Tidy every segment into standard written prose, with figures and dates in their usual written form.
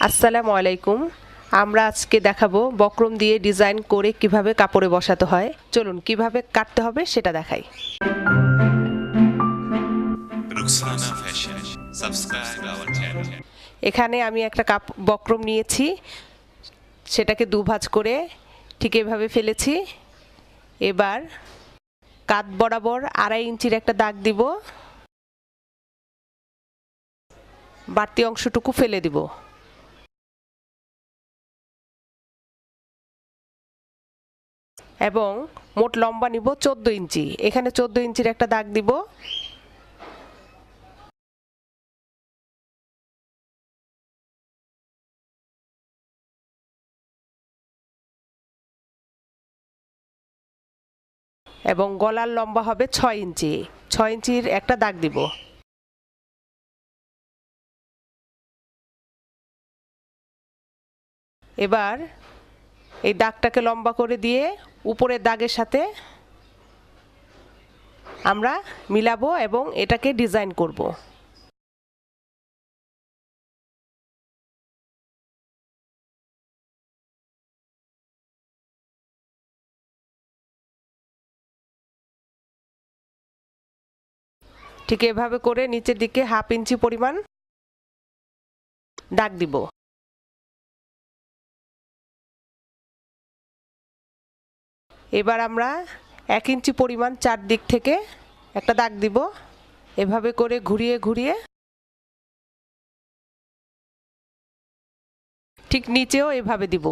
আসসালামু আলাইকুম। আমরা আজকে দেখাবো বক্রম দিয়ে ডিজাইন করে কিভাবে কাপড়ে বসাতে হয়। চলুন কিভাবে কাটতে হবে সেটা দেখাই। Rukshana Fashion. Subscribe our channel. এখানে আমি একটা বক্রম নিয়েছি, সেটাকে দুভাঁজ করে ঠিক এভাবে ফেলেছি। এবার কাঁধ বরাবর 2.5 ইঞ্চির একটা দাগ দিব, বাড়তি অংশটুকু ফেলে দিব। এবং মোট লম্বা নিব 14 ইঞ্চি। এখানে 14 ইঞ্চির একটা দাগ দিব। এবং গলার লম্বা হবে 6 ইঞ্চি। 6 ইঞ্চির একটা দাগ দিব। এবার এই দাগটাকে লম্বা করে দিয়ে উপরের দাগের সাথে আমরা মিলাবো এবং এটাকে ডিজাইন করব। ঠিক এভাবে করে নিচের দিকে 1/2 ইঞ্চি পরিমাণ দাগ দিব। এবার আমরা 1 ইঞ্চি পরিমাণ চারদিক থেকে একটা দাগ দিব। এভাবে করে ঘুরিয়ে ঘুরিয়ে ঠিক নিচেও এভাবে দিব।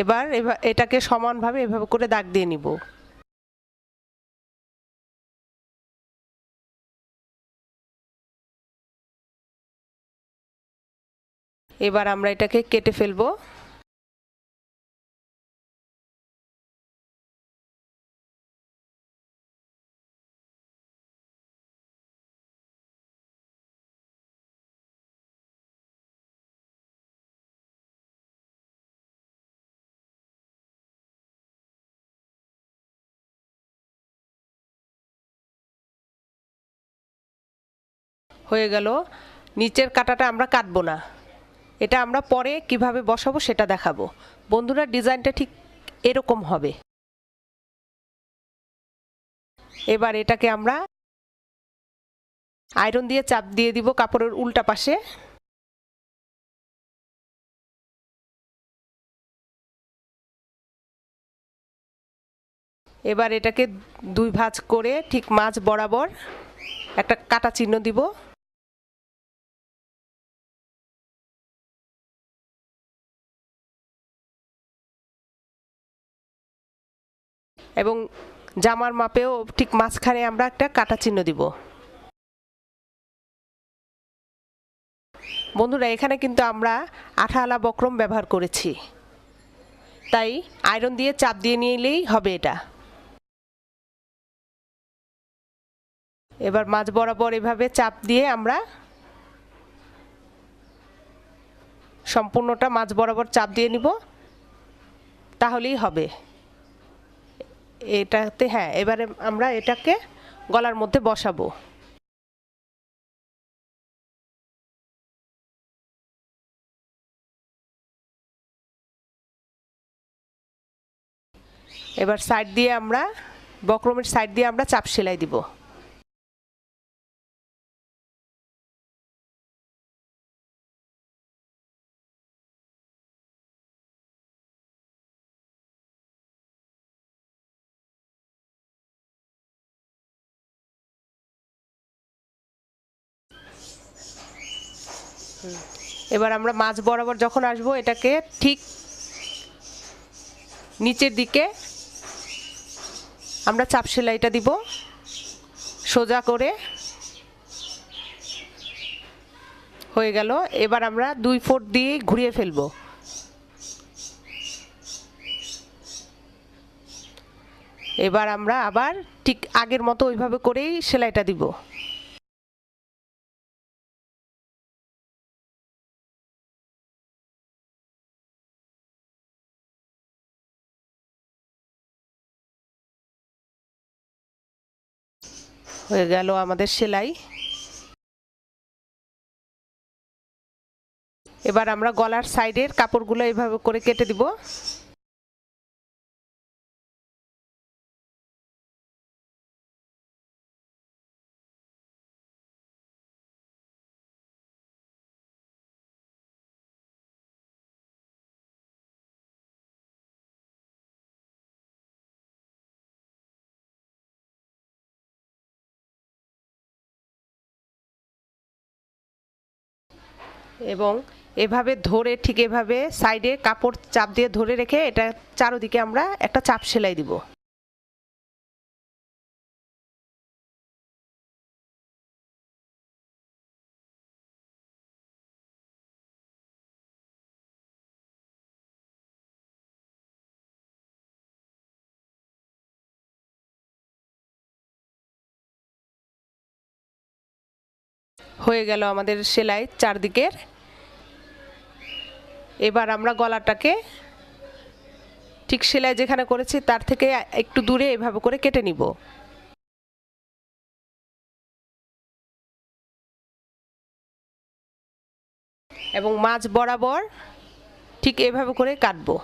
এবার এটাকে সমানভাবে এভাবে করে দাগ দিয়ে নিব। এবার আমরা এটাকে কেটে ফেলবো। হয়ে গেল। নিচের কাটাটা আমরা কাটবো না, এটা আমরা পরে কিভাবে বসাবো সেটা দেখাবো। বন্ধুরা, ডিজাইনটা ঠিক এরকম হবে। এবার এটাকে আমরা আয়রন দিয়ে চাপ দিয়ে দিব কাপড়ের উল্টা পাশে। এবার এটাকে 2 ভাঁজ করে ঠিক মাঝ বরাবর একটা কাটা চিহ্ন দিব। এবং জামার মাপেও ঠিক মাঝখানে আমরা একটা কাটা চিহ্ন দিব। বন্ধুরা, এখানে কিন্তু আমরা আঠাআলা বক্রম ব্যবহার করেছি, তাই আয়রন দিয়ে চাপ দিয়ে নিলেই হবে এটা। এবার মাঝ বরাবর এভাবে চাপ দিয়ে আমরা সম্পূর্ণটা মাঝ বরাবর চাপ দিয়ে নিব, তাহলেই হবে এটাতে। হ্যাঁ, এবারে আমরা এটাকে গলার মধ্যে বসাবো। এবার সাইড দিয়ে আমরা বক্রমের সাইড দিয়ে আমরা চাপ সেলাই দিব। এবার আমরা মাঝ বরাবর যখন আসবো, এটাকে ঠিক নিচের দিকে আমরা চাপ সেলাইটা দিব সোজা করে। হয়ে গেল। এবার আমরা 2 ফোঁট দিয়ে ঘুরিয়ে ফেলবো। এবার আমরা আবার ঠিক আগের মতো ওইভাবে করেই সেলাইটা দিব। হয়ে গেল আমাদের সেলাই। এবার আমরা গলার সাইডের কাপড়গুলো এভাবে করে কেটে দিব। এবং এভাবে ধরে ঠিক এভাবে সাইডে কাপড় চাপ দিয়ে ধরে রেখে এটা চারদিকে আমরা একটা চাপ সেলাই দিব। হয়ে গেল আমাদের সেলাই চারদিকের। এবার আমরা গলাটাকে ঠিক সেলাই যেখানে করেছি তার থেকে একটু দূরে এভাবে করে কেটে নিব। এবং মাঝ বরাবর ঠিক এভাবে করে কাটবো।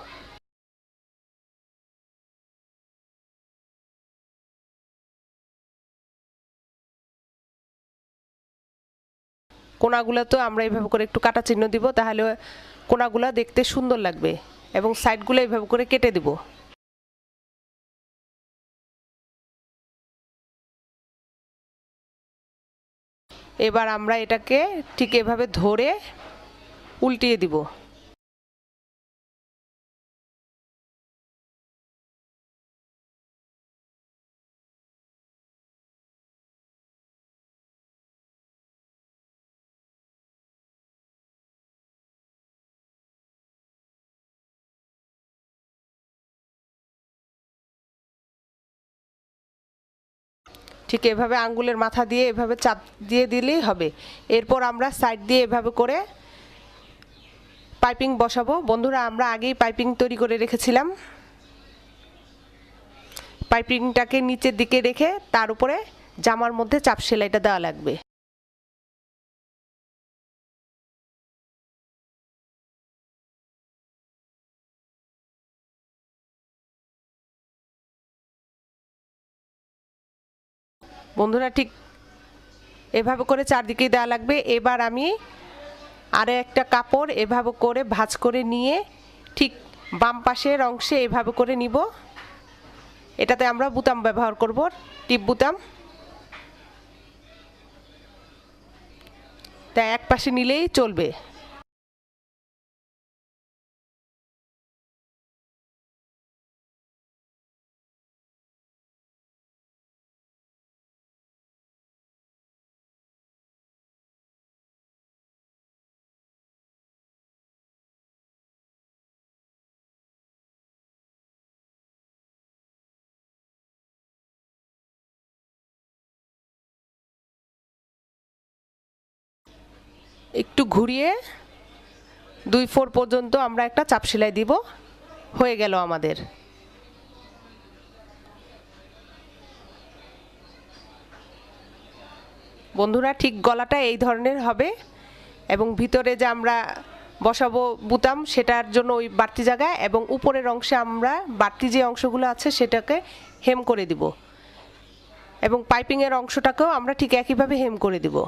কোনাগুলো তো আমরা এইভাবে করে একটু কাটা চিহ্ন দিব, তাহলে কোনাগুলো দেখতে সুন্দর লাগবে। এবং সাইডগুলো এইভাবে করে কেটে দিব। এবার আমরা এটাকে ঠিক এভাবে ধরে উল্টিয়ে দিব। ঠিক এভাবে আঙ্গুলের মাথা দিয়ে এভাবে চাপ দিয়ে দিলেই হবে। এরপর আমরা সাইড দিয়ে এভাবে করে পাইপিং বসাবো। বন্ধুরা, আমরা আগেই পাইপিং তৈরি করে রেখেছিলাম। পাইপিংটাকে নিচের দিকে রেখে তার উপরে জামার মধ্যে চাপ সেলাইটা দেওয়া লাগবে। বন্ধুরা, ঠিক এভাবে করে চারদিকেই দেওয়া লাগবে। এবার আমি আরে একটা কাপড় এভাবে করে ভাঁজ করে নিয়ে ঠিক বাম পাশের অংশে এভাবে করে নিব। এটাতে আমরা বুতাম ব্যবহার করব, টিপ বুতাম। তা এক পাশে নিলেই চলবে। একটু ঘুরিয়ে 2/4 পর্যন্ত আমরা একটা চাপ সেলাই দিব। হয়ে গেল আমাদের। বন্ধুরা, ঠিক গলাটা এই ধরনের হবে এবং ভিতরে যে আমরা বসাবো বুতাম সেটার জন্য ওই বাড়তি জায়গা এবং উপরের অংশে আমরা বাড়তি যে অংশগুলো আছে সেটাকে হেম করে দিব এবং পাইপিংয়ের অংশটাকেও আমরা ঠিক একইভাবে হেম করে দিব।